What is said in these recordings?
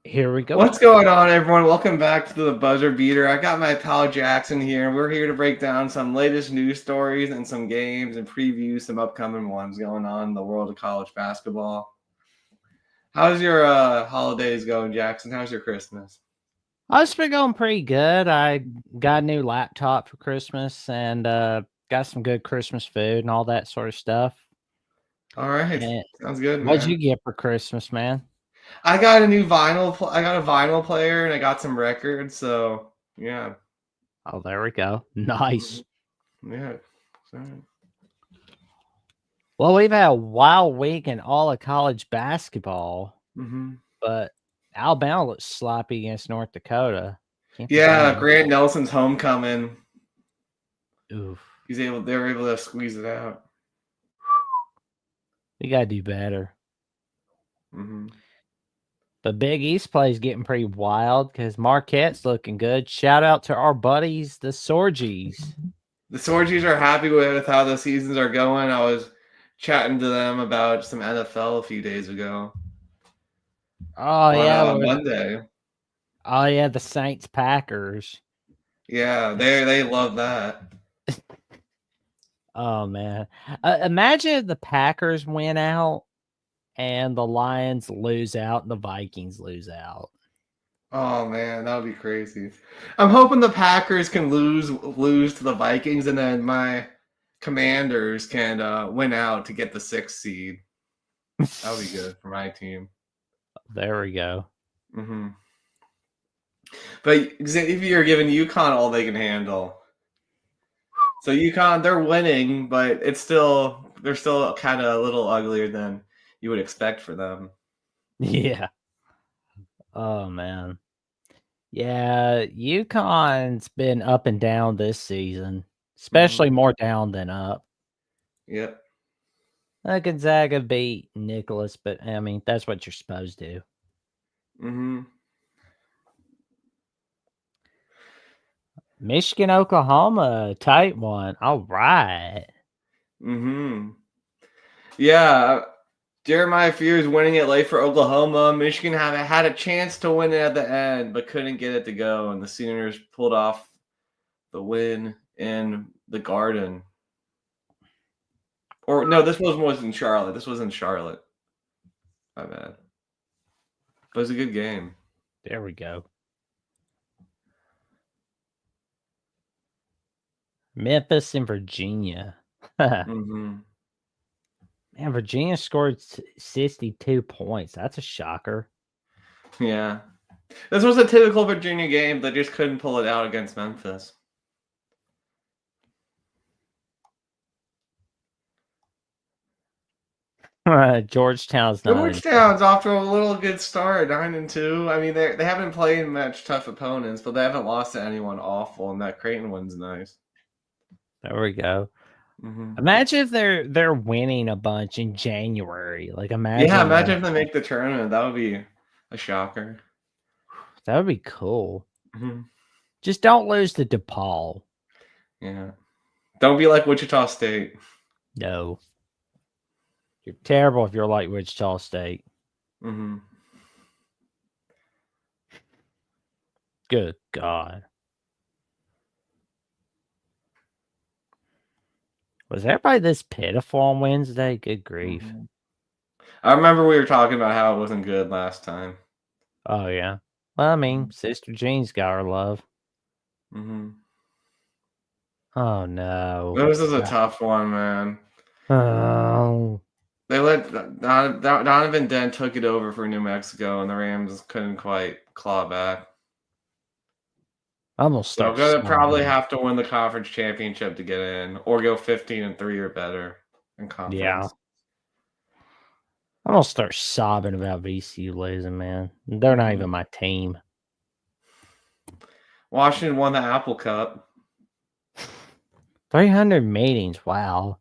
Here we go. What's going on, everyone? Welcome back to the Buzzer Beater. I got my pal Jackson here, and we're here to break down some latest news stories and some games and preview some upcoming ones going on in the world of college basketball. How's your holidays going, Jackson? How's your Christmas? It's been going pretty good. I got a new laptop for Christmas and got some good Christmas food and all that sort of stuff. All right, And sounds good, what'd you man. get for Christmas, man? I got a new vinyl. I got a vinyl player, and I got some records. So yeah, Oh, there we go. Nice. Mhm. Yeah. So, Well, we've had a wild week in all of college basketball, mhm. but Alabama looks sloppy against North Dakota. Can't forget Yeah, them. Grant Nelson's homecoming. Oof. They were able to squeeze it out. We gotta do better. Hmm. But Big East play is getting pretty wild because Marquette's looking good. Shout out to our buddies, the Sorgies. The Sorgies are happy with how the seasons are going. I was chatting to them about some NFL a few days ago Oh on yeah, Monday. the Saints Packers. Yeah, they love that. Oh man, imagine if the Packers win out and the Lions lose out and the Vikings lose out. Oh man, that would be crazy. I'm hoping the Packers can lose to the Vikings, and then my Commanders can win out to get the 6th seed. That would be good for my team. There we go. Hmm. But if you're giving UConn all they can handle, so UConn, they're winning, but they're still kind of a little uglier than you would expect for them. Yeah. Oh man. Yeah, UConn's been up and down this season, especially Hmm. more down than up. Yep. Gonzaga beat Nicholas, but I mean that's what you're supposed to. Hmm. Michigan, Oklahoma, tight one. All right. Hmm. Yeah. Jeremiah Fears winning it late for Oklahoma. Michigan had a chance to win it at the end, but couldn't get it to go, and the Sooners pulled off the win in the Garden. Or no, this was in Charlotte. This was in Charlotte. My bad. But it was a good game. There we go. Memphis and Virginia. Man, Hmm. Virginia scored 62 points. That's a shocker. Yeah. This was a typical Virginia game. They just couldn't pull it out against Memphis. Georgetown's not in. Georgetown's off to a little good start, 9-2. I mean, they haven't played much tough opponents, but they haven't lost to anyone awful, and that Creighton one's nice. There we go. Hmm. Imagine if they're winning a bunch in January. Like Yeah, imagine imagine that. if they make the tournament. That would be a shocker. That would be cool. Hmm. Just don't lose to DePaul. Yeah. Don't be like Wichita State. No. You're terrible if you're like Wichita State. Hmm. Good God. Was everybody this pitiful on Wednesday? Good grief. Hmm. I remember we were talking about how it wasn't good last time. Oh, yeah. Well, I mean, Sister Jean's got her love. Hmm. Oh, no. This is a tough one, man. Oh. They let Donovan Dent took it over for New Mexico, and the Rams couldn't quite claw back. I'm going to So start gonna probably sobbing. have to win the conference championship to get in, or go 15-3 or better in Yeah. conference. I'm going to start sobbing about VCU losing, man. They're not Hmm. even my team. Washington won the Apple Cup. 300 meetings. Wow.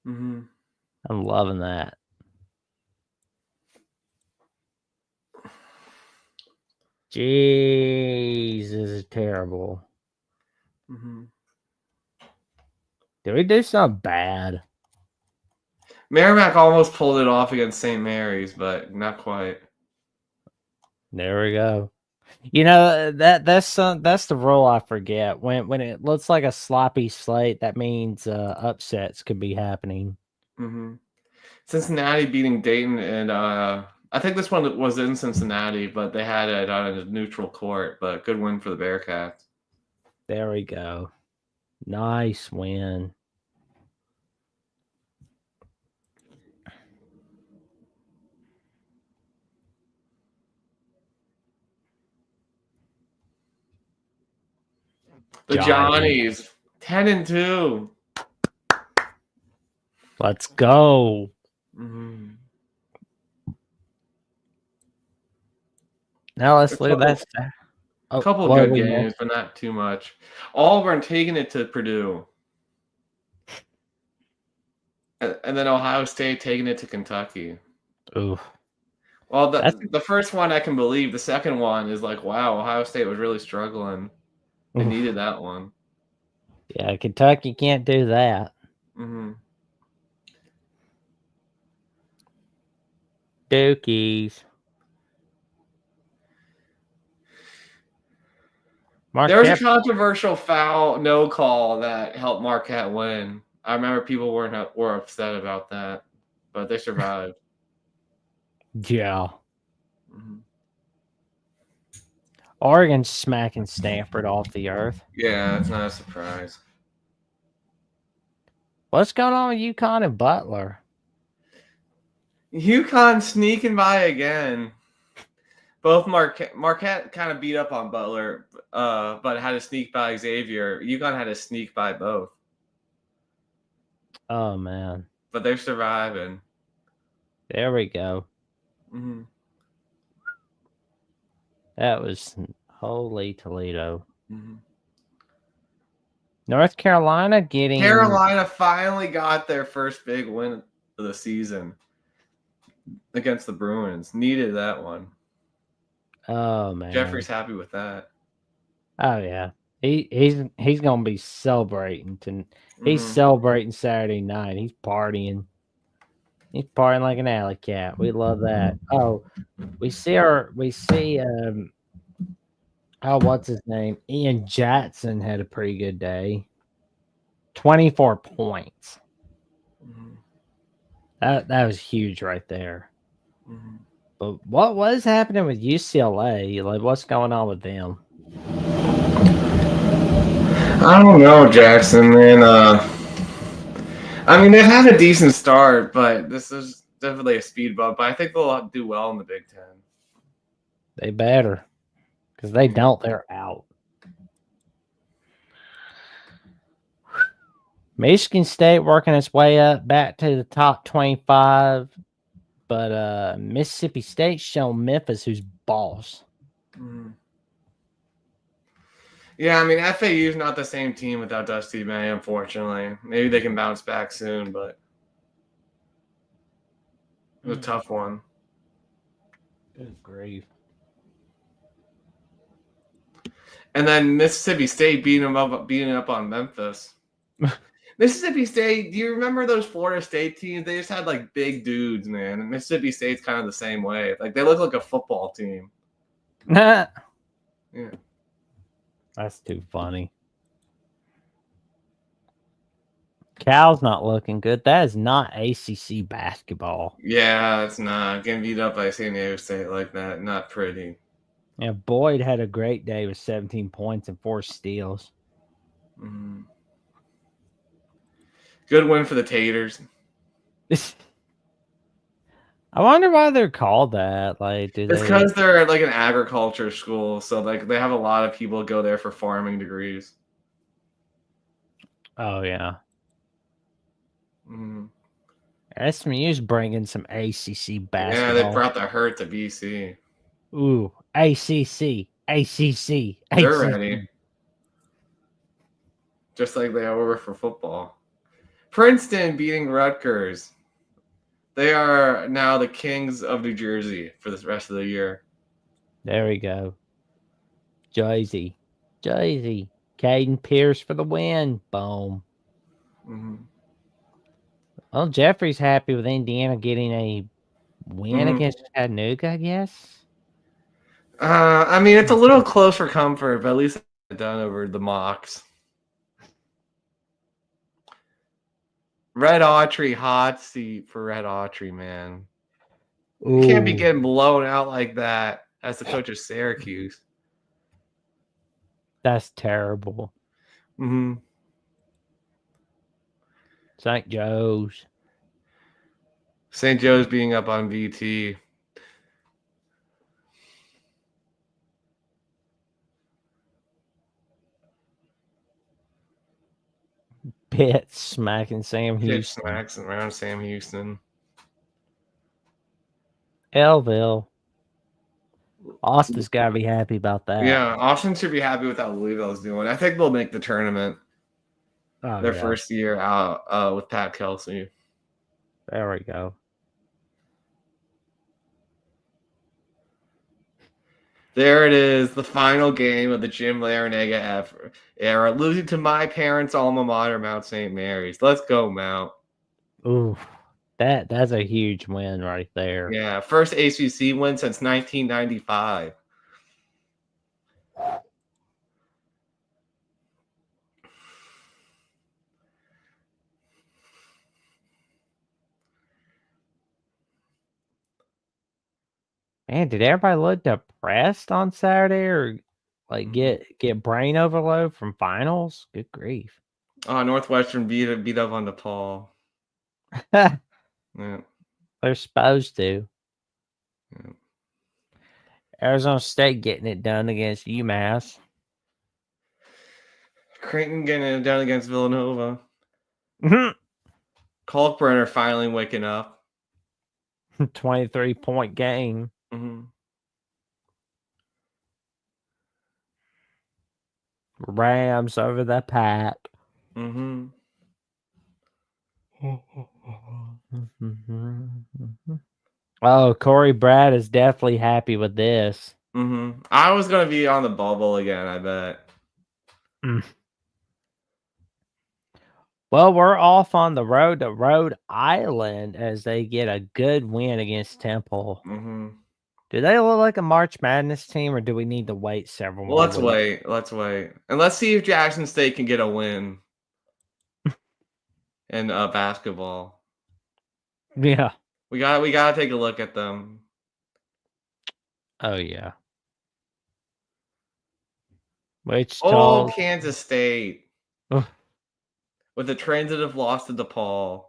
Hmm. I'm loving that. Jeez, this is terrible. Hmm. Did we do something bad? Merrimack almost pulled it off against St. Mary's, but not quite. There we go. You know that's the rule I forget. When it looks like a sloppy slate, that means upsets could be happening. Hmm. Cincinnati beating Dayton, and I think this one was in Cincinnati, but they had it on a neutral court. But good win for the Bearcats. There we go. Nice win. The Johnny. Johnnies 10-2. Let's go. Mm-hmm. Now A let's look at couple, that. Oh, couple of what are good we games, but not too much. Auburn taking it to Purdue, and then Ohio State taking it to Kentucky. Ooh, Well, that's the first one I can believe. The second one is like, wow, Ohio State was really struggling. They oof. needed that one. Yeah, Kentucky can't do that. Mm-hmm. Dukies. There was a Marquette. controversial foul no call that helped Marquette win. I remember people were upset about that, but they survived. Yeah. Mm-hmm. Oregon smacking Stanford off the earth. Yeah, it's not a surprise. What's going on with UConn and Butler? UConn sneaking by again. Both Marquette kind of beat up on Butler, but had to sneak by Xavier. UConn had to sneak by both, Oh man. but they're surviving. There we go. Mm-hmm. That was holy Toledo. Mm-hmm. North Carolina getting Carolina finally got their first big win of the season against the Bruins. Needed that one. oh man. Jeffrey's happy with that. Oh yeah. He's gonna be celebrating he's Mm-hmm. celebrating Saturday night. He's partying. He's partying like an alley cat. We love that. Oh, we see oh, what's his name? Ian Jackson had a pretty good day. 24 points. Mm-hmm. That was huge right there. Mm-hmm. But what was happening with UCLA? Like, what's going on with them? I don't know, Jackson, man. I mean, they've had a decent start, but this is definitely a speed bump. But I think they'll do well in the Big Ten. They better, because they don't, they're out. Michigan State working its way up back to the top 25, but Mississippi State showing Memphis who's boss. Mm-hmm. Yeah, I mean, FAU is not the same team without Dusty May, unfortunately. Maybe they can bounce back soon, but it was a tough one. Good grief. And then Mississippi State beating up on Memphis. Mississippi State, do you remember those Florida State teams? They just had like big dudes, man. And Mississippi State's kind of the same way. Like they look like a football team. Yeah. Yeah. That's too funny. Cal's not looking good. That is not ACC basketball. Yeah, it's not getting beat up by San Diego State like that. Not pretty. Yeah, Boyd had a great day with 17 points and 4 steals. Mm-hmm. Good win for the Taters. I wonder why they're called that. Like, It's because they're like an agriculture school, so like they have a lot of people go there for farming degrees. Oh yeah. Mm-hmm. SMU's bringing some ACC basketball. Yeah, they brought the hurt to BC. Ooh, ACC. They're ready. Just like they were for football. Princeton beating Rutgers. They are now the kings of New Jersey for the rest of the year. There we go. Jersey. Caden Pierce for the win. Boom. Mm-hmm. Well, Jeffrey's happy with Indiana getting a win against Chattanooga, I guess. I mean, it's a little close for comfort, but at least I got it done over the Mocs. Red Autry, hot seat for Red Autry, man. You can't be Ooh, getting blown out like that as the coach of Syracuse. that's terrible. Mm-hmm. St. Joe's. St. Joe's being up on VT. Pitt smacking Sam Pitt Houston. smacks around Sam Houston. Elville. Austin's got to be happy about that. Yeah, Austin should be happy with how Louisville's doing. I think they'll make the tournament Oh, their yeah. first year out with Pat Kelsey. There we go. There it is, the final game of the Jim Larinaga era, losing to my parents' alma mater, Mount St. Mary's. Let's go, Mount. Ooh, that's a huge win right there. Yeah, first ACC win since 1995. Man, did everybody look depressed on Saturday or like get brain overload from finals? Good grief. Northwestern beat up on DePaul. They're Yeah. supposed to. Yeah. Arizona State getting it done against UMass. Creighton getting it done against Villanova. Kalkbrenner finally waking up. 23-point game. Mm-hmm. Rams over the Pack. Mm-hmm. Oh, Corey Brad is definitely happy with this. Mm-hmm. I was gonna be on the bubble again, I bet. Well, we're off on the road to Rhode Island as they get a good win against Temple. Mm-hmm. Do they look like a March Madness team, or do we need to wait several Well, more let's weeks? wait. Let's wait. And let's see if Jackson State can get a win in basketball. Yeah. We gotta take a look at them. Oh, yeah. Which Oh, Kansas State. Ugh. With a transitive loss to DePaul.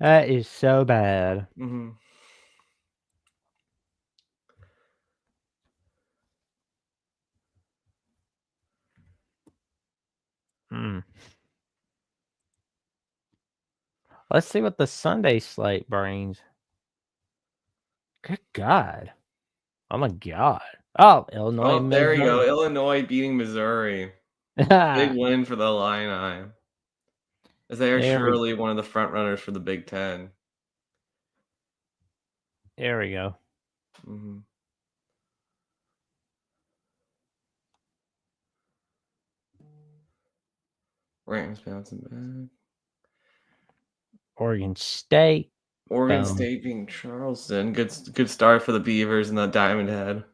That is so bad. Mm-hmm. Let's see what the Sunday slate brings. Good God. Oh, my God. Oh, Illinois. Oh, there you go. Illinois beating Missouri. Big win for the Illini. As they are surely one of the front runners for the Big Ten. There we go. Mm-hmm. Rams bouncing back. Oregon State. Oregon State being Charleston. Good start for the Beavers and the Diamond Head.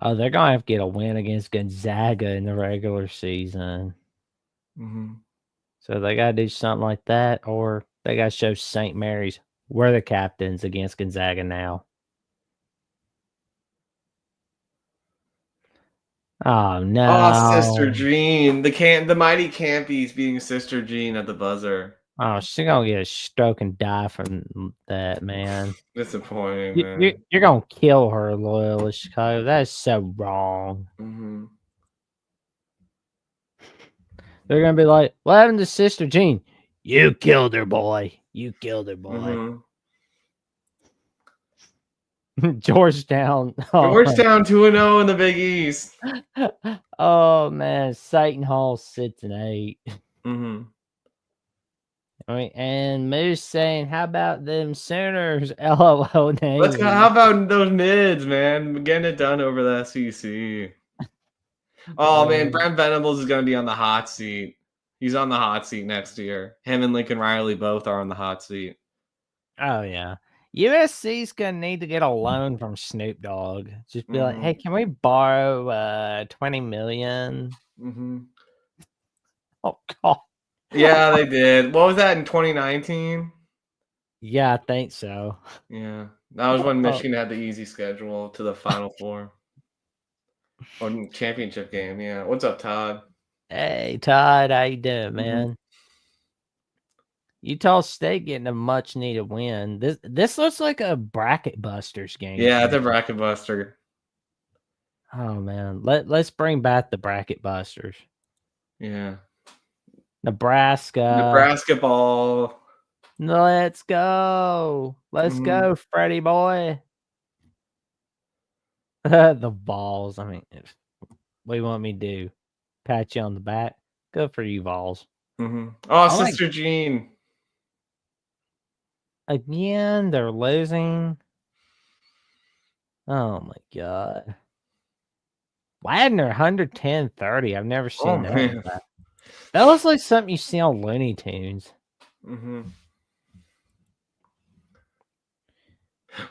Oh, they're gonna have to get a win against Gonzaga in the regular season. Mm-hmm. So they gotta do something like that, or they gotta show St. Mary's we're the captains against Gonzaga now. Oh no! Oh, Sister Jean, the mighty Campies beating Sister Jean at the buzzer. Oh, she's gonna get a stroke and die from that, man. Disappointing, man. You're gonna kill her, Loyola Chicago. That is so wrong. Mm-hmm. They're gonna be like, "What happened to Sister Jean? You killed her, boy. You killed her, boy." Mm-hmm. Georgetown. Georgetown 2-0 in the Big East. Oh man, Seton Hall sits at 8. Mm-hmm. All right, and Moose saying, "How about them Sooners?" LOL name. Let's go. How about those mids, man? Getting it done over the SEC. Oh man, Brent Venables is gonna be on the hot seat. He's on the hot seat next year. Him and Lincoln Riley both are on the hot seat. Oh yeah, USC's gonna need to get a loan from Snoop Dogg. Just be like, hey, Mhm. can we borrow 20 million? Mhm. Oh god. Yeah, they did. What was that in 2019? Yeah, I think so. Yeah, that was when Oh, Michigan had the easy schedule to the Final Four or championship game. Yeah, what's up, Todd? hey Todd, how you doing, Mhm. man? Utah State getting a much needed win. This looks like a bracket busters game to Yeah, it's me. a bracket buster. Oh man, let's bring back the bracket busters. Yeah, Nebraska, Nebraska ball. let's go, let's Mhm. go, Freddie boy. The balls. I mean, what do you want me to do? Pat you on the back? Good for you, Vols. Mhm. Oh, I like Sister Jean. again. They're losing. Oh my god. Wagner 110-30. I've never Oh seen that in the man. back. That looks like something you see on Looney Tunes. Mhm.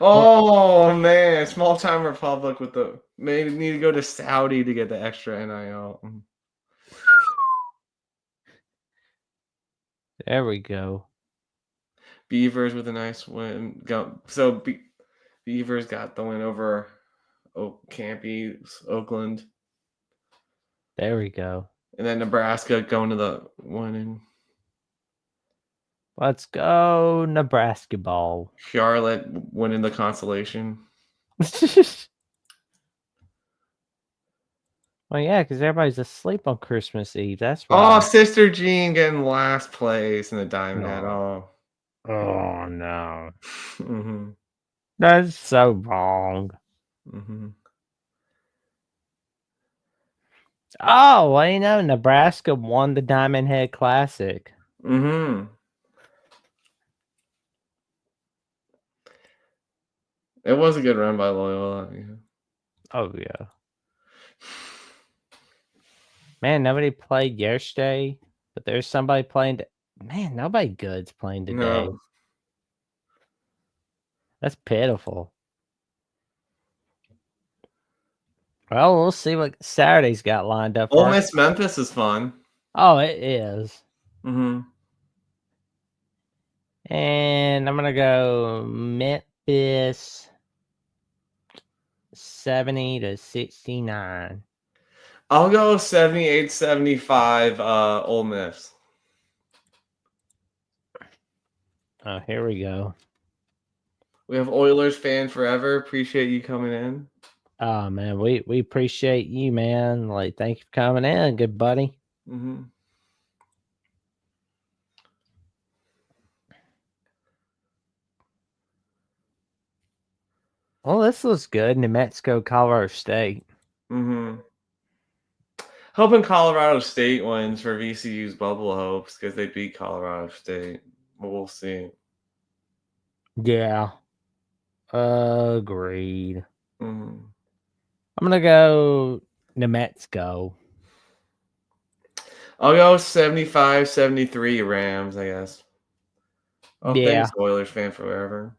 Or Oh man, small time republic with the maybe need to go to Saudi to get the extra NIL. Mhm. there we go. Beavers with a nice win. Beavers got the win over Campy's Oakland, There we go. and then Nebraska going to the winning. Let's go, Nebraska ball. Charlotte winning the consolation. Well, yeah, because everybody's asleep on Christmas Eve. That's Oh, why. Sister Jean getting last place in the Diamond Head. No. Oh, Oh no. hmm That's so wrong. hmm Oh, well, you know, Nebraska won the Diamond Head Classic. hmm It was a good run by Loyola. Yeah. Oh yeah. Man, nobody played yesterday, but there's somebody playing. Man, nobody good's playing today. No, That's pitiful. Well, we'll see what Saturday's got lined up Ole for us. Miss Memphis is fun. Oh, it is. hmm And I'm gonna go Memphis 70-69. I'll go 78-75 Ole Miss. Oh, here we go. We have Oilers fan forever. Appreciate you coming in. Oh man, we appreciate you, man. Like, thank you for coming in, good buddy. hmm Well, this looks good. New Mexico, Colorado State. hmm Hoping Colorado State wins for VCU's bubble hopes because they beat Colorado State. But we'll see. Yeah. Agreed. hmm I'm gonna go New Mexico. I'll go 75-73 Rams, I guess. Oh, Yeah. thanks, Oilers fan forever.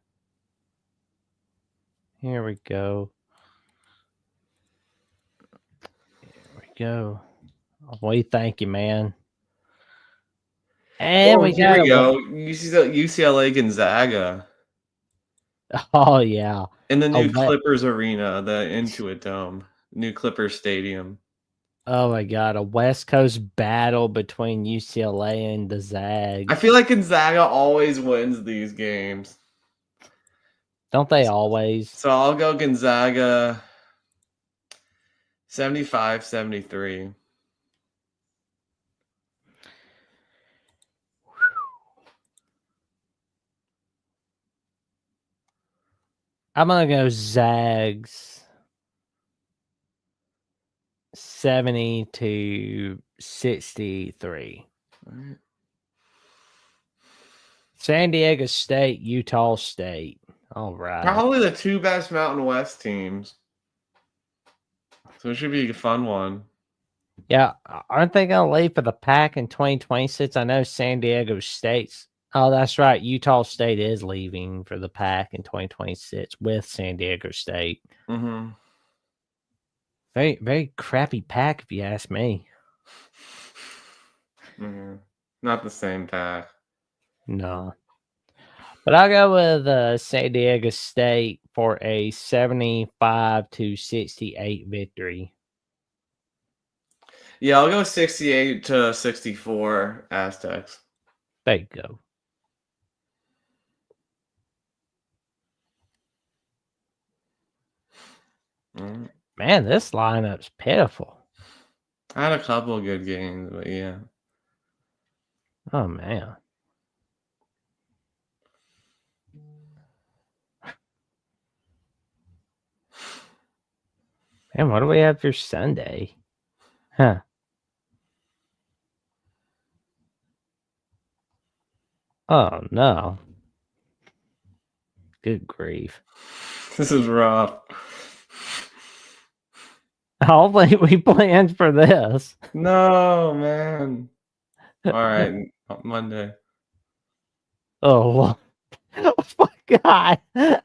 Here we go. Here we go. We thank you, man. And Oh, we here got we it. go. UCLA Gonzaga Oh yeah. in the A new wet. Clippers arena, the Intuit Dome, new Clippers Stadium. Oh my god, a West Coast battle between UCLA and the I Zags. feel like Gonzaga always wins these games. Don't they always? So I'll go Gonzaga 75-73. I'm gonna go Zags 70-63. All right. San Diego State, Utah State. All right. Probably the two best Mountain West teams. So it should be a fun one. Yeah, aren't they gonna leave for the pack in 2026? I know San Diego State's Oh, that's right. Utah State is leaving for the Pac in 2026 with San Diego State. Mm-hmm. Very, very crappy Pac, if you ask me. Mm-hmm. Not the same Pac. No. But I'll go with San Diego State for a 75-68 victory. Yeah, I'll go 68-64 Aztecs. There you go. Mm. Man, this lineup's pitiful. I had a couple of good games, but yeah. Oh, man. Man, what do we have for Sunday? Huh. Oh, no. Good grief. This is rough. Hopefully we planned for this. No, man. All right, Monday. Oh, oh my God. Well,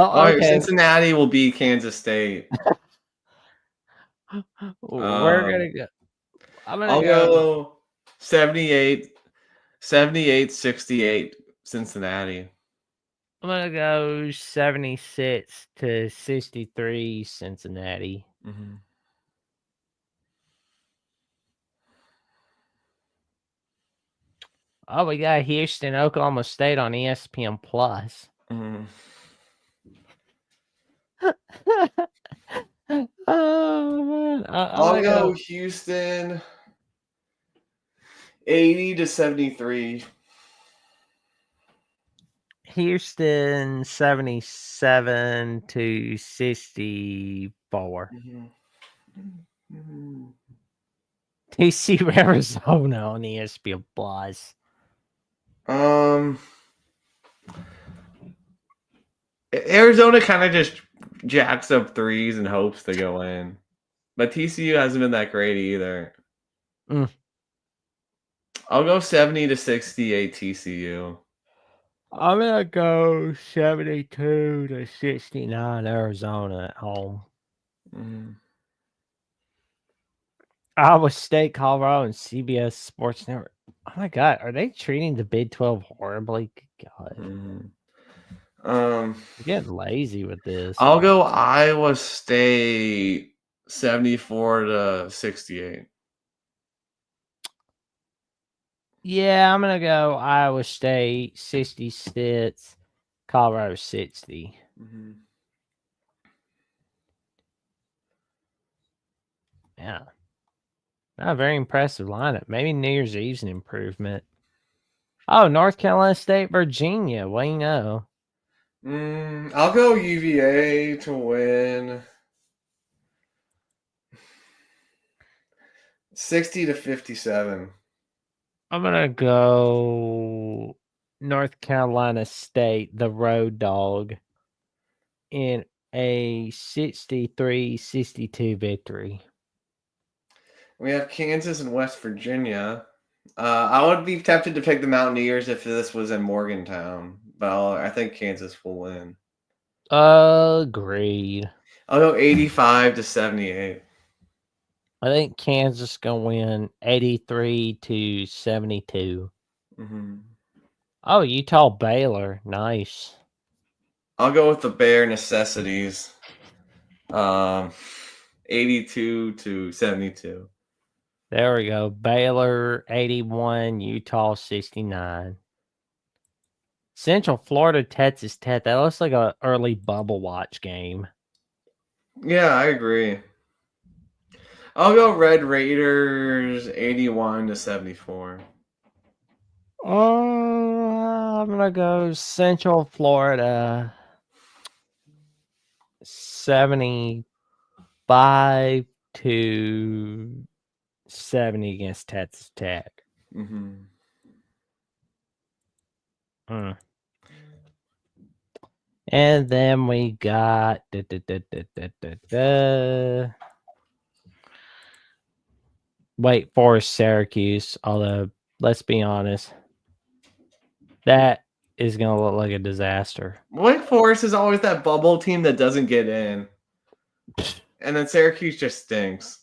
All right, okay. Cincinnati will beat Kansas State. We're going to go. I'm going I'll to go. go 78-68 Cincinnati. I'm going to go 76-63 Cincinnati. Mm-hmm. Oh, we got Houston, Oklahoma State on ESPN Plus. Mm-hmm. Oh man, I'll go Houston 80-73. Houston 77-64. Mm-hmm. TC Arizona on ESPN Plus. Arizona kind of just jacks up threes and hopes to go in, but TCU hasn't been that great either. Mm. I'll go 70-68 TCU. I'm gonna go 72-69 Arizona at home. Mm-hmm. Iowa State, Colorado, and CBS Sports Network. Oh my God, are they treating the Big 12 horribly? God, Mm-hmm. I'm getting lazy with this. I'll go Iowa State 74-68. Yeah, I'm gonna go Iowa State 66, Colorado 60. Mm-hmm. Yeah, not a very impressive lineup. Maybe New Year's Eve's an improvement. Oh, North Carolina State, Virginia. What do you know? I'll go UVA to win 60-57. I'm gonna go North Carolina State, the road dog, in a 63-62 victory. We have Kansas and West Virginia. I would be tempted to pick the Mountaineers if this was in Morgantown, but I think Kansas will win. Agreed. I'll go 85-78. I think Kansas gonna win 83-72. Mm-hmm. Oh, Utah Baylor, nice. I'll go with the Bear necessities. 82-72. There we go. Baylor 81, Utah 69. Central Florida, Texas Tech. That looks like an early bubble watch game. Yeah, I agree. I'll go Red Raiders 81-74. I'm gonna go Central Florida 75-70 against Texas Tech. Mm-hmm. And then we got Wake Forest, Syracuse. Although Let's be honest. That is going to look like a disaster. Wake Forest is always that bubble team that doesn't get in. And then Syracuse just stinks.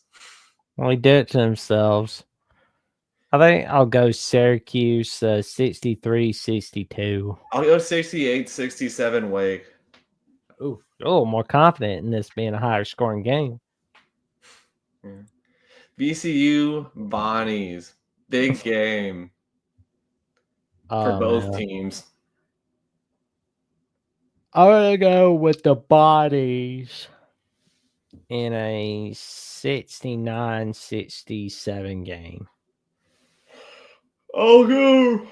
Well, they did it to themselves. I think I'll go Syracuse 63-62. I'll go 68-67 Wake. Ooh, more confident in this being a higher scoring game. Yeah. VCU Bonnies. Big game for both teams. I'm going to go with the Bodies in a 69-67 game. I'll go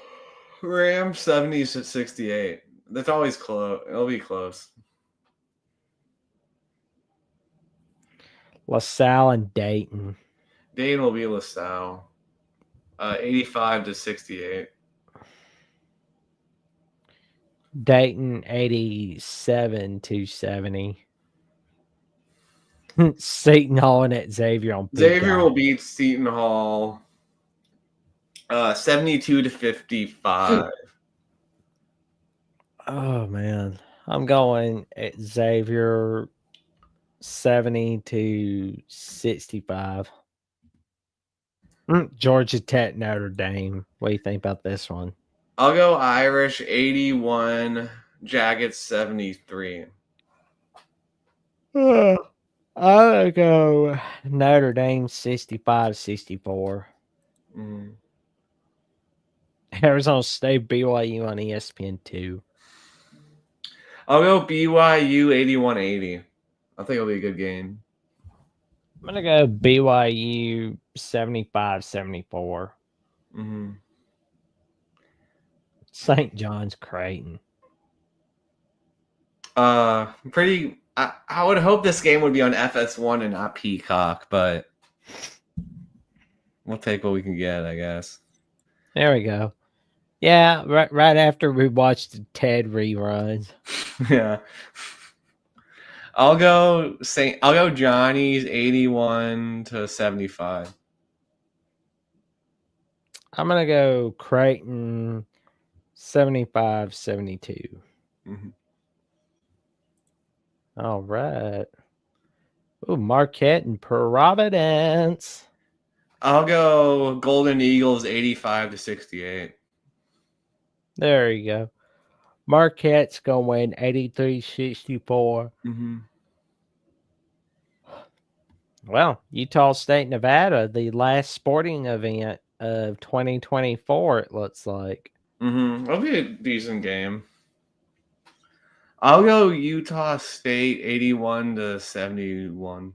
Rams 70-68. That's always close. It'll be close. LaSalle and Dayton. Dayton will be LaSalle. 85-68. Dayton 87-70. Seton Hall and at Xavier on Xavier will beat Seton Hall 72-55. Oh man. I'm going at Xavier 70-65. Georgia Tech, Notre Dame. What do you think about this one? I'll go Irish 81, Jagged 73. I'll go Notre Dame 65-64. Arizona State, BYU on ESPN2. I'll go BYU 81-80. I think it'll be a good game. I'm going to go BYU 75-74. St. John's Creighton. I would hope this game would be on FS1 and not Peacock, but we'll take what we can get, I guess. There we go. Yeah, right after we watched the TED reruns. Yeah. I'll go Johnny's 81-75. I'm gonna go Creighton 75-72. All right. Ooh, Marquette and Providence. I'll go Golden Eagles 85-68. There you go. Marquette's gonna win 83-64. Well, Utah State, Nevada, the last sporting event of 2024, it looks like. It'll be a decent game. I'll go Utah State 81-71.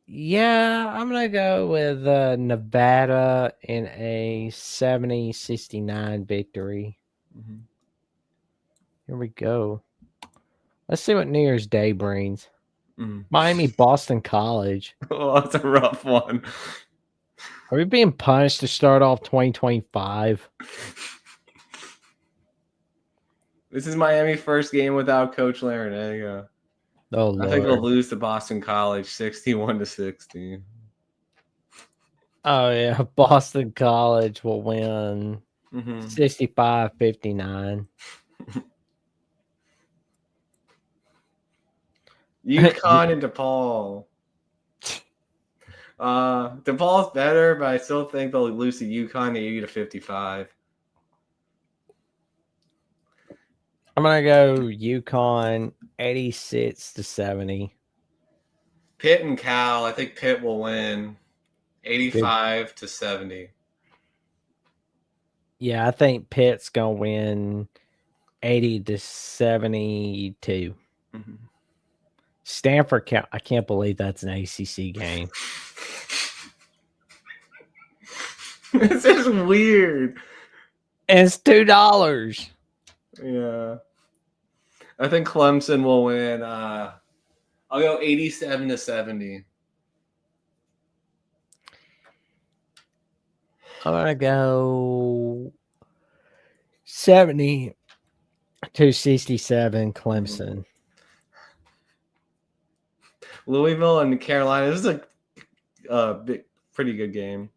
Yeah, I'm going to go with Nevada in a 70-69 victory. Here we go. Let's see what New Year's Day brings. Miami, Boston College. Oh, that's a rough one. Are we being punished to start off 2025? This is Miami's first game without Coach Larinaga. Oh, Lord. I think they'll lose to Boston College 61-60. Oh, yeah. Boston College will win 65-59. UConn and DePaul. DePaul's better, but I still think they'll lose to UConn 80-55. I'm gonna go UConn 86-70. Pitt and Cal. I think Pitt will win 85-70. Yeah, I think Pitt's gonna win 80-72. Stanford, I can't believe that's an ACC game. This is weird. And it's $2. Yeah. I think Clemson will win. I'll go 87-70. I'm going to go 70-67 Clemson. Louisville and Carolina. This is a pretty good game.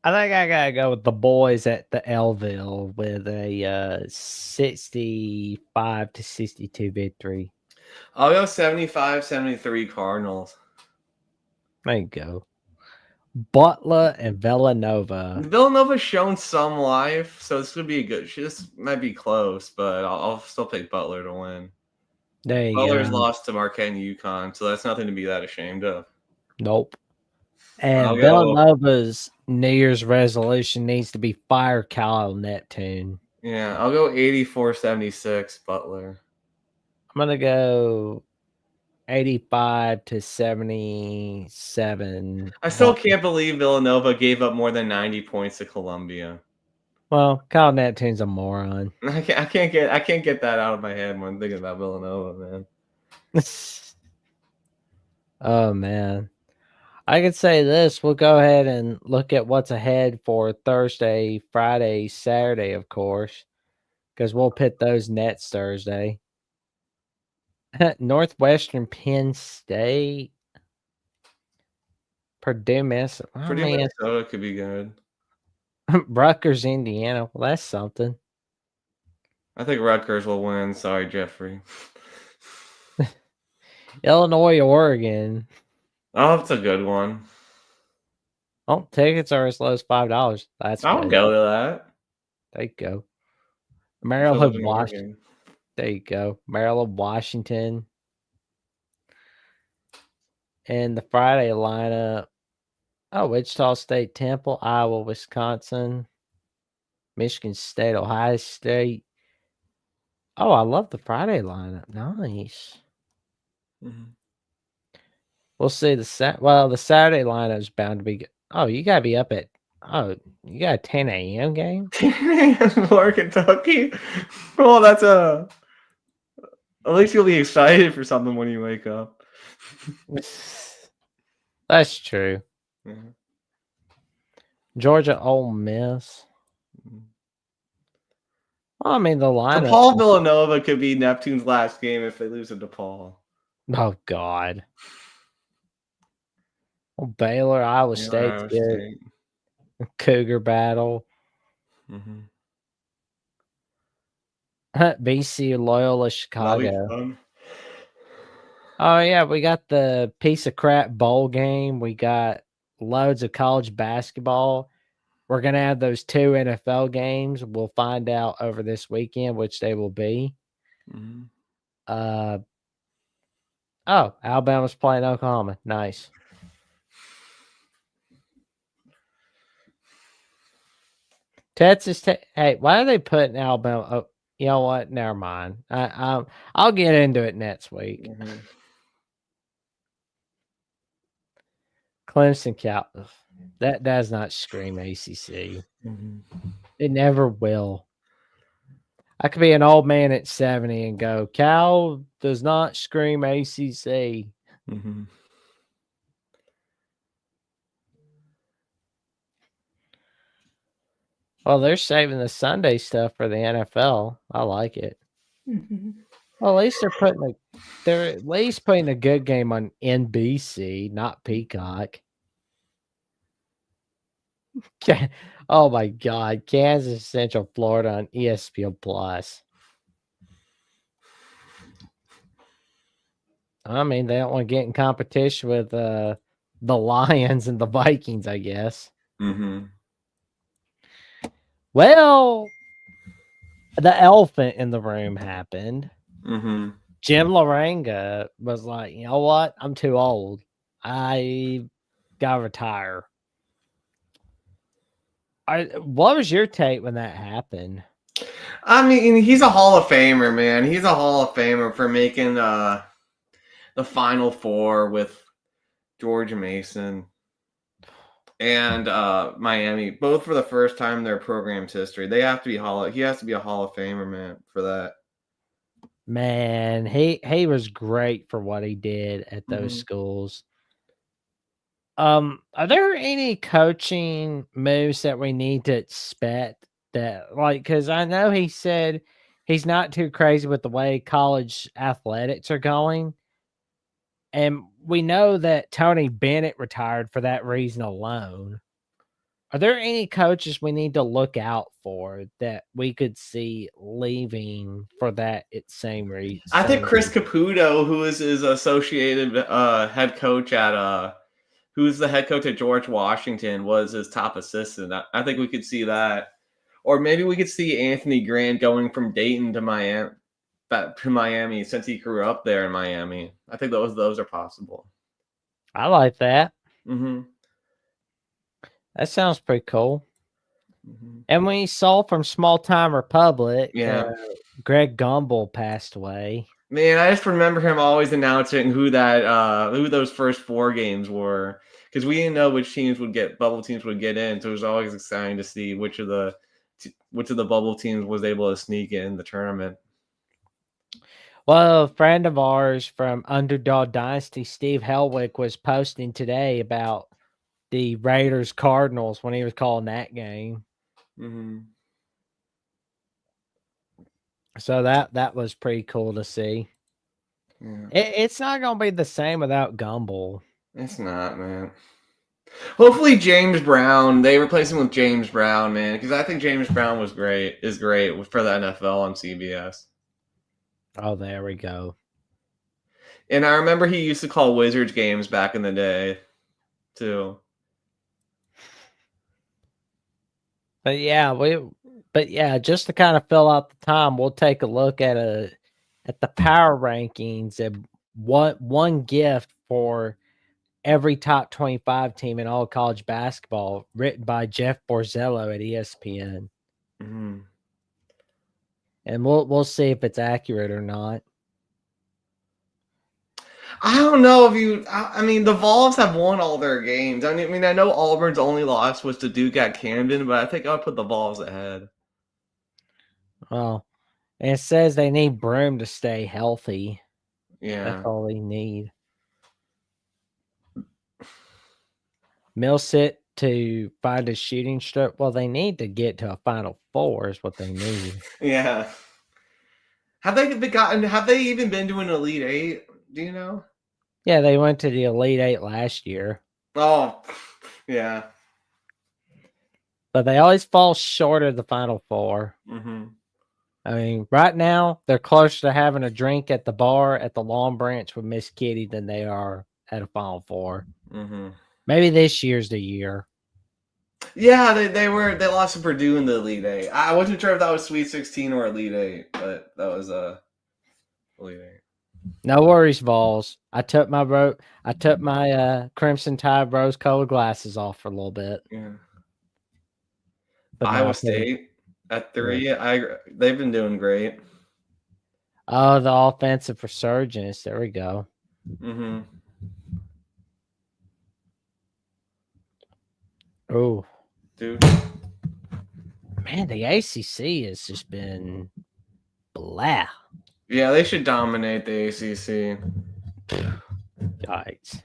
I think I gotta go with the boys at the Elville with a 65-62 victory. I'll go 75-73 Cardinals. There you go. Butler and Villanova. Villanova's shown some life, so this could be a good. This might be close, but I'll still pick Butler to win. There you Butler's go. lost to Marquette and UConn, so that's nothing to be that ashamed of. Nope. I'll And go. Villanova's New Year's resolution needs to be fire Kyle Neptune. Yeah, I'll go 84-76 Butler. I'm gonna go 85-77. I still can't believe Villanova gave up more than 90 points to Columbia. Well, Kyle Neptune's a moron. I can't get that out of my head when thinking about Villanova, man. Oh man. I could say this. We'll go ahead and look at what's ahead for Thursday, Friday, Saturday, of course, because we'll pit those nets Thursday. Northwestern Penn State. Purdue, Minnesota. Purdue, Minnesota could be good. Rutgers, Indiana. Well, that's something. I think Rutgers will win. Sorry, Jeffrey. Illinois, Oregon. Oh, that's a good one. Oh, tickets are as low as $5. That's I'll good. go to that. There you go. Maryland, Washington. There you go. Maryland, Washington. And the Friday lineup. Oh, Wichita State, Temple, Iowa, Wisconsin, Michigan State, Ohio State. Oh, I love the Friday lineup. Nice. Mm-hmm. We'll see the Saturday lineup is bound to be good. Oh, you gotta be up at you got a 10 a.m. game? 10 a.m. for Kentucky? Well, that's at least you'll be excited for something when you wake up. That's true. Mm-hmm. Georgia, Ole Miss. Well, I mean, the lineup. DePaul Villanova could be Neptune's last game if they lose to DePaul. Oh God. Well, Baylor, Iowa State's good. State. Cougar battle. Mm-hmm. BC, Loyola, Chicago. Oh yeah, we got the piece of crap bowl game. We got loads of college basketball. We're gonna have those 2 NFL games. We'll find out over this weekend which they will be. Mm-hmm. Oh, Alabama's playing Oklahoma. Nice. Texas. Hey, why are they putting Alabama? Oh, you know what? Never mind. I'll get into it next week. Mm-hmm. Clemson, Cal. That does not scream ACC. Mm-hmm. It never will. I could be an old man at 70 and go, Cal does not scream ACC. Mm-hmm. Well, they're saving the Sunday stuff for the NFL. I like it. Mm-hmm. Well, at least they're at least putting a good game on NBC, not Peacock. Oh my God, Kansas, Central Florida on ESPN Plus. I mean, they don't want to get in competition with the Lions and the Vikings, I guess. Mm-hmm. Well, the elephant in the room happened. Mm-hmm. Jim Laranga was like, you know what? I'm too old. I gotta retire. What was your take when that happened? I mean, he's a Hall of Famer, man. He's a Hall of Famer for making the Final Four with George Mason and Miami, both for the first time in their program's history. They have to be he has to be a Hall of Famer, man, for that. Man, he was great for what he did at those schools. Are there any coaching moves that we need to expect that, like, because I know he said he's not too crazy with the way college athletics are going, and we know that Tony Bennett retired for that reason alone. Are there any coaches we need to look out for that we could see leaving for that same reason? I think Chris Caputo, who is his associated head coach at who's the head coach at George Washington, was his top assistant. I think we could see that. Or maybe we could see Anthony Grant going from Dayton to Miami since he grew up there in Miami. I think those are possible. I like that. Mm-hmm. That sounds pretty cool. Mm-hmm. And we saw from Small Time Republic, Greg Gumbel passed away. Man, I just remember him always announcing who those first 4 games were, because we didn't know which bubble teams would get in. So it was always exciting to see which of the bubble teams was able to sneak in the tournament. Well, a friend of ours from Underdog Dynasty, Steve Helwick, was posting today about the Raiders Cardinals when he was calling that game. Mm-hmm. So that was pretty cool to see. Yeah. It's not going to be the same without Gumbel. It's not, man. Hopefully James Brown, they replace him with James Brown, man, because I think James Brown is great for the NFL on CBS. Oh, there we go. And I remember he used to call Wizards games back in the day, too. But yeah, just to kind of fill out the time, we'll take a look at the power rankings and one gift for every top 25 team in all college basketball, written by Jeff Borzello at ESPN. Mm-hmm. And we'll see if it's accurate or not. I don't know if I mean, the Vols have won all their games. I mean, I know Auburn's only loss was to Duke at Camden, but I think I'll put the Vols ahead. Well, and it says they need Broome to stay healthy. Yeah. That's all they need. Millsap to find a shooting stroke. Well, they need to get to a Final Four is what they need. Yeah. Have they even been to an Elite Eight? Do you know? Yeah, they went to the Elite Eight last year. Oh, yeah. But they always fall short of the Final Four. Mm-hmm. I mean, right now, they're closer to having a drink at the bar at the Long Branch with Miss Kitty than they are at a Final Four. Mm-hmm. Maybe this year's the year. Yeah, they lost to Purdue in the Elite Eight. I wasn't sure if that was Sweet 16 or Elite Eight, but that was Elite Eight. No worries, Vols. I took my Crimson Tide rose-colored glasses off for a little bit. Yeah. But Iowa State at 3. Yeah. They've been doing great. Oh, the offensive resurgence. There we go. Mm-hmm. Oh, dude. Man, the ACC has just been blah. Yeah, they should dominate the ACC. Yikes.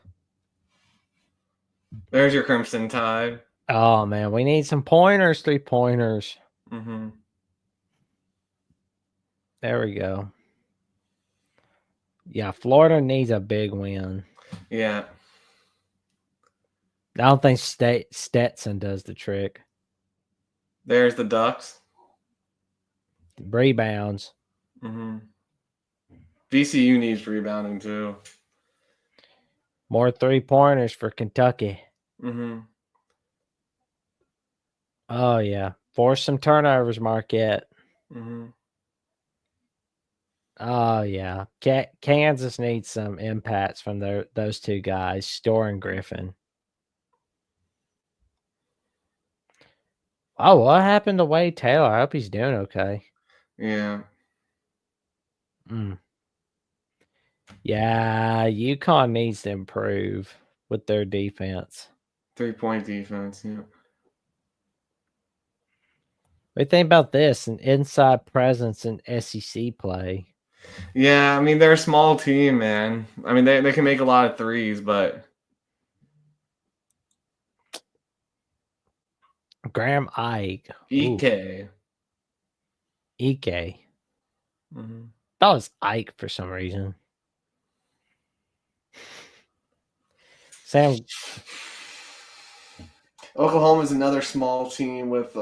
There's your Crimson Tide. Oh, man, we need some pointers, 3-pointers. Mm-hmm. There we go. Yeah, Florida needs a big win. Yeah. I don't think Stetson does the trick. There's the Ducks. Rebounds. Mm-hmm. VCU needs rebounding too. More 3-pointers for Kentucky. Mm-hmm. Oh, yeah. Force some turnovers, Marquette. Mm-hmm. Oh, yeah. Kansas needs some impacts from those two guys, Storr and Griffin. Oh, what happened to Wade Taylor? I hope he's doing okay. Yeah. Yeah, UConn needs to improve with their defense. 3-point defense, yeah. What do you think about this? An inside presence in SEC play. Yeah, I mean, they're a small team, man. I mean, they can make a lot of threes, but Graham Ike. Ike. Mm-hmm. That was Ike for some reason. Sam. Oklahoma is another small team with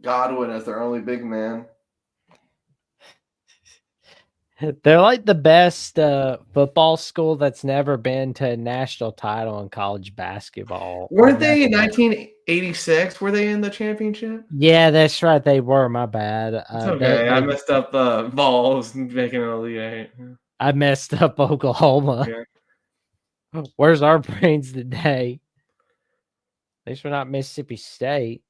Godwin as their only big man. They're like the best football school that's never been to a national title in college basketball. Weren't they in 1986? Were they in the championship? Yeah, that's right. They were. My bad. It's okay. I messed up balls making an Elite Eight. I messed up Oklahoma. Yeah. Where's our brains today? At least we're not Mississippi State.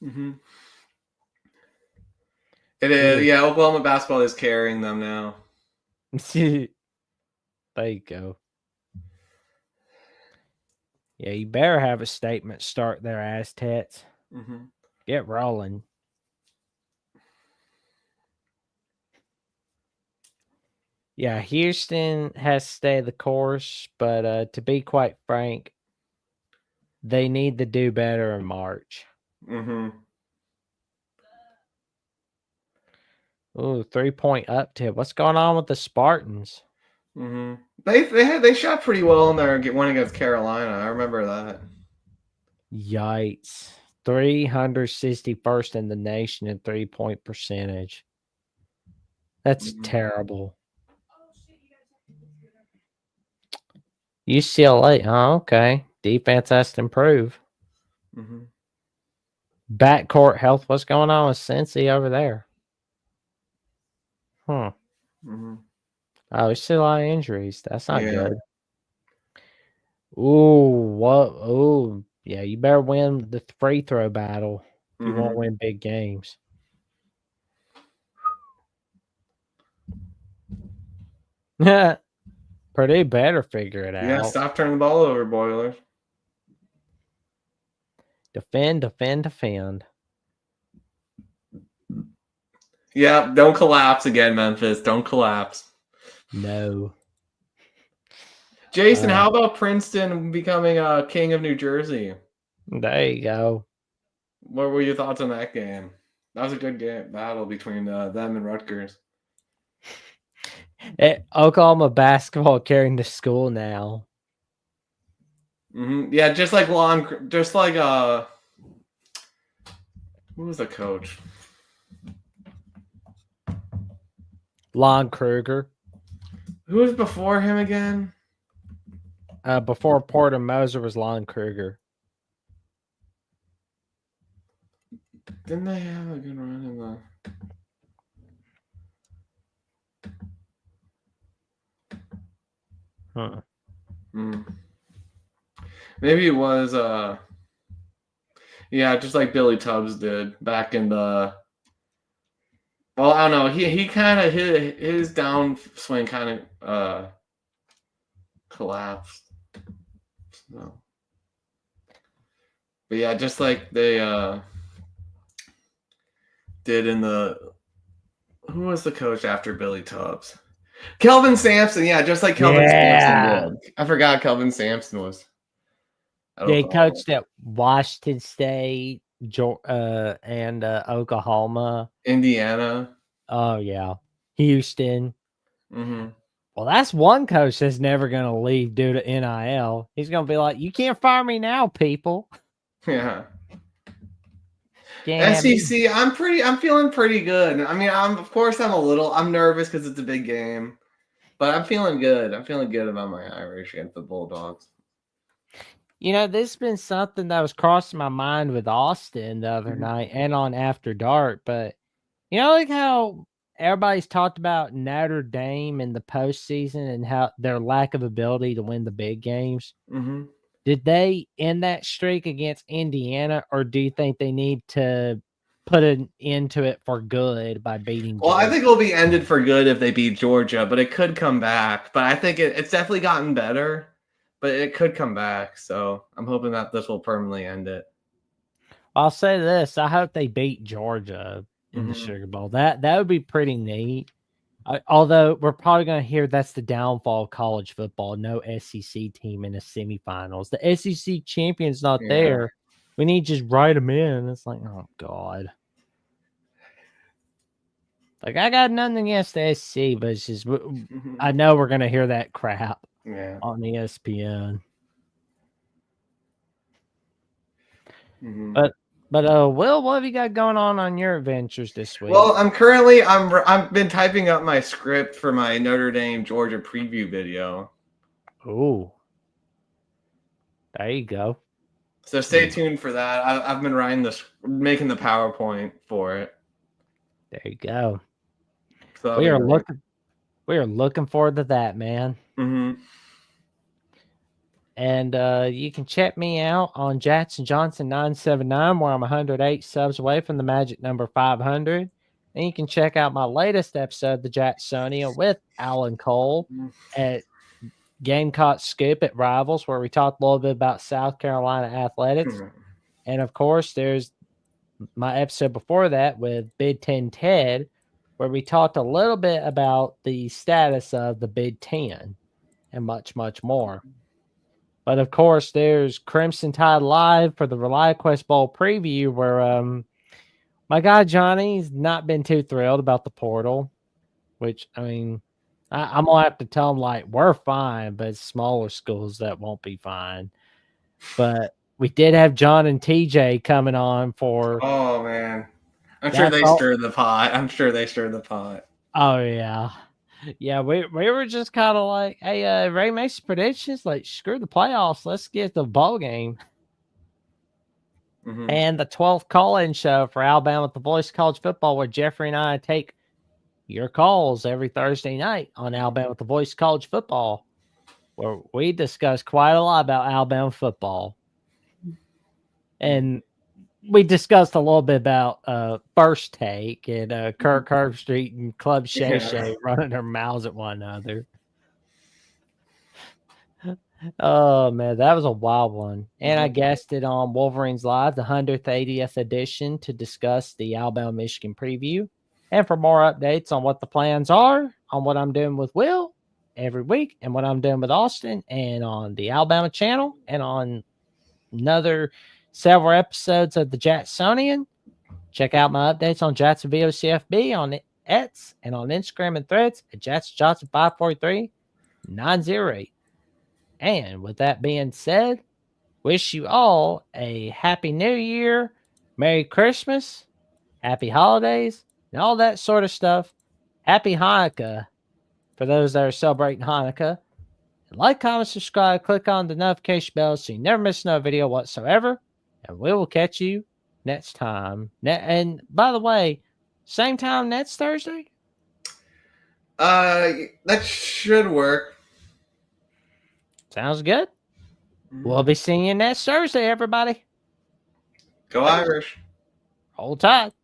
Mm-hmm. It is. Yeah, Oklahoma basketball is carrying them now. There you go. Yeah, you better have a statement start there, Aztecs. Mm-hmm. Get rolling. Yeah, Houston has to stay the course, but to be quite frank, they need to do better in March. Mm-hmm. Ooh, 3-point up tip. What's going on with the Spartans? Mm-hmm. They shot pretty well in their one against Carolina. I remember that. Yikes. 361st in the nation in 3-point percentage. That's terrible. UCLA. Oh, okay. Defense has to improve. Mm-hmm. Backcourt health. What's going on with Cincy over there? Mm-hmm. Oh, we see a lot of injuries. That's not good. Ooh, what? Ooh, yeah. You better win the free throw battle if you want to win big games. Yeah. Purdue better figure it out. Yeah, stop turning the ball over, Boilers. Defend, defend, defend. Yeah, don't collapse again, Memphis. Don't collapse. No. Jason, how about Princeton becoming king of New Jersey? There you go. What were your thoughts on that game? That was a good battle between them and Rutgers. Oklahoma basketball carrying the school now. Mm-hmm. Yeah, just like who was the coach? Lon Kruger. Who was before him again? Before Porter Moser was Lon Kruger. Didn't they have a good run in the? Maybe it was yeah, just like Billy Tubbs did back in the. Well, I don't know. He kind of his downswing kind of collapsed. So. But yeah, just like they did in the. Who was the coach after Billy Tubbs? Kelvin Sampson. Yeah, just like Kelvin Sampson did. I forgot Kelvin Sampson was. They coached at Washington State, and Oklahoma, Indiana. Oh yeah, Houston. Mm-hmm. Well, that's one coach that's never going to leave due to NIL. He's going to be like, "You can't fire me now, people." Yeah. SEC, I'm feeling pretty good. I mean, I'm nervous because it's a big game, but I'm feeling good. I'm feeling good about my Irish against the Bulldogs. You know, this has been something that was crossing my mind with Austin the other night and on After Dark, but you know, like how everybody's talked about Notre Dame in the postseason and how their lack of ability to win the big games. Mm-hmm. Did they end that streak against Indiana, or do you think they need to put an end to it for good by beating Georgia? Well, I think it'll be ended for good if they beat Georgia, but it could come back. But I think it's definitely gotten better, but it could come back. So I'm hoping that this will permanently end it. I'll say this. I hope they beat Georgia in the Sugar Bowl. That would be pretty neat. Although we're probably going to hear that's the downfall of college football. No SEC team in the semifinals. The SEC champion's not there. We need to just write them in. It's like, oh God. Like, I got nothing against the SEC, but it's just I know we're gonna hear that crap on ESPN. But Will, what have you got going on your adventures this week? Well, I've been typing up my script for my Notre Dame Georgia preview video. Oh, there you go. So stay tuned for that. I've been making the PowerPoint for it. There you go. So we are looking forward to that, man. Mm-hmm. And you can check me out on Jackson Johnson 979, where I'm 108 subs away from the magic number 500. And you can check out my latest episode, the Jacksonian, with Alan Cole at Gamecock Scoop at Rivals, where we talked a little bit about South Carolina athletics. And of course, there's my episode before that with Big Ten Ted, where we talked a little bit about the status of the Big Ten and much, much more. But of course, there's Crimson Tide Live for the ReliaQuest Bowl preview, where my guy Johnny's not been too thrilled about the portal, which, I mean, I'm going to have to tell him, like, we're fine, but it's smaller schools that won't be fine. But we did have John and TJ coming on for... Oh, man. I'm sure they stirred the pot. Oh, yeah. Yeah, we were just kind of like, hey, Ray makes predictions, like, screw the playoffs. Let's get the ball game. Mm-hmm. And the 12th call-in show for Alabama with the Voice of College Football, where Jeffrey and I take your calls every Thursday night on Alabama with the Voice of College Football, where we discuss quite a lot about Alabama football. And we discussed a little bit about First Take and Kirk Herbstreit and Club Shay Shay running their mouths at one another. Oh, man, that was a wild one. And I guested on Wolverines Live, the 180th edition, to discuss the Alabama-Michigan preview. And for more updates on what the plans are, on what I'm doing with Will every week, and what I'm doing with Austin, and on the Alabama channel, and on several episodes of the Jacksonian, check out my updates on Jackson VOCFB on X and on Instagram and Threads at Jackson Johnson 543-908. And with that being said, wish you all a happy new year, Merry Christmas, happy holidays, and all that sort of stuff. Happy Hanukkah for those that are celebrating Hanukkah. And like, comment, subscribe, click on the notification bell so you never miss another video whatsoever. And we will catch you next time. And by the way, same time next Thursday? That should work. Sounds good. We'll be seeing you next Thursday, everybody. Go Irish. Hold tight.